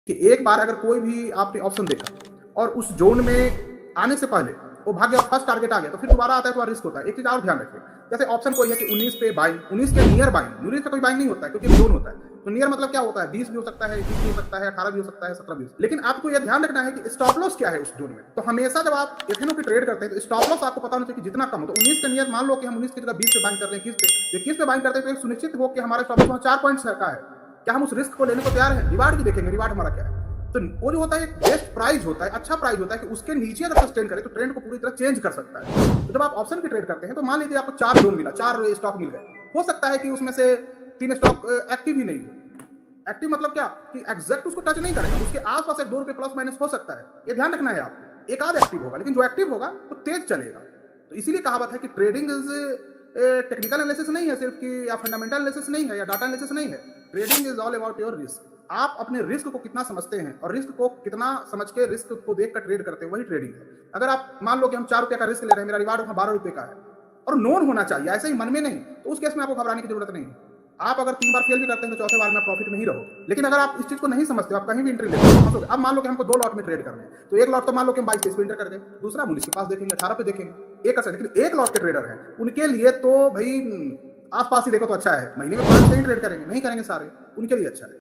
कि एक बार अगर कोई भी आपने ऑप्शन देखा और उस जोन में आने से पहले वो भाग्य फर्स्ट टारगेट आ गया तो फिर दोबारा आता है तो रिस्क होता है। एक चीज और ध्यान रखिए, जैसे ऑप्शन कोई है कि 19 पे बाइंग, 19 के नियर बाइंग, 19 का कोई बाइंग नहीं होता है क्योंकि जोन होता है। तो नियर मतलब क्या होता है, 20 भी हो सकता है, 20 भी हो सकता है, 18 भी हो सकता है, 17 भी हो सकता है। लेकिन आपको यह ध्यान रखना है कि स्टॉप लॉस क्या है उस जोन में। तो हमेशा जब आप एफएनओ की ट्रेड करते हैं तो स्टॉप लॉस आपको पता होना चाहिए कि जितना कम हो। तो 19 के नियर मान लो कि हम 19 की जगह 20 पे बाइंग कर रहे हैं, 21 पे बाइंग करते हैं तो एक सुनिश्चित हो कि हमारे स्टॉप लॉस 4 पॉइंट्स का है। क्या हम उस रिस्क को लेने को तैयार हैं? रिवार्ड भी देखेंगे, रिवार्ड हमारा क्या है। तो वो जो होता है एक बेस्ट प्राइस होता है, अच्छा प्राइस होता है कि उसके नीचे अगर सस्टेन करे तो ट्रेंड को पूरी तरह चेंज कर सकता है। तो जब आप ऑप्शन की ट्रेड करते हैं तो मान लीजिए आपको 4 जोन मिला, 4 स्टॉक मिल गए, हो सकता है कि उसमें से 3 स्टॉक एक्टिव ही नहीं हो। एक्टिव मतलब क्या कि एग्जैक्ट उसको टच नहीं करेगा, उसके आसपास एक 2 रुपए प्लस माइनस हो सकता है, ये ध्यान रखना है आपको। एक आध एक्टिव होगा लेकिन जो एक्टिव होगा वो तेज चलेगा। तो इसीलिए कहावत है कि ट्रेडिंग इज टेक्निकल एनालिसिस नहीं है सिर्फ कि या फंडामेंटल एनालिसिस नहीं है या डाटा एनालिसिस नहीं है। Trading is all about your risk. आप अपने रिस्क को कितना समझते हैं और रिस्क को कितना समझ के रिस्क को देखकर ट्रेड करते हैं, वही ट्रेडिंग है। अगर आप मान लो कि हम 4 रुपए का रिस्क ले रहे हैं, मेरा रिवार्ड 12 रुपए का है और नोन होना चाहिए, ऐसे ही मन में नहीं, तो उस केस में आपको घबराने की जरूरत नहीं है। आप अगर 3 बार फेल भी करते हैं तो चौथे बार में प्रॉफिट में ही रहो। लेकिन अगर आप इस चीज को नहीं समझते, आप कहीं भी एंट्री लेते हो, अब मान लो कि हमको 2 लॉट में ट्रेड करने हैं, तो एक लॉट तो मान लो कि हम 22 पे एंटर कर गए, दूसरा हम 19 के पास देखेंगे, 18 पे देखेंगे, एक लेकिन एक लॉट के ट्रेडर हैं, उनके लिए तो भाई आस पास ही देखो तो अच्छा है, महीने में 5 से ही ट्रेड करेंगे, नहीं करेंगे सारे, उनके लिए अच्छा है।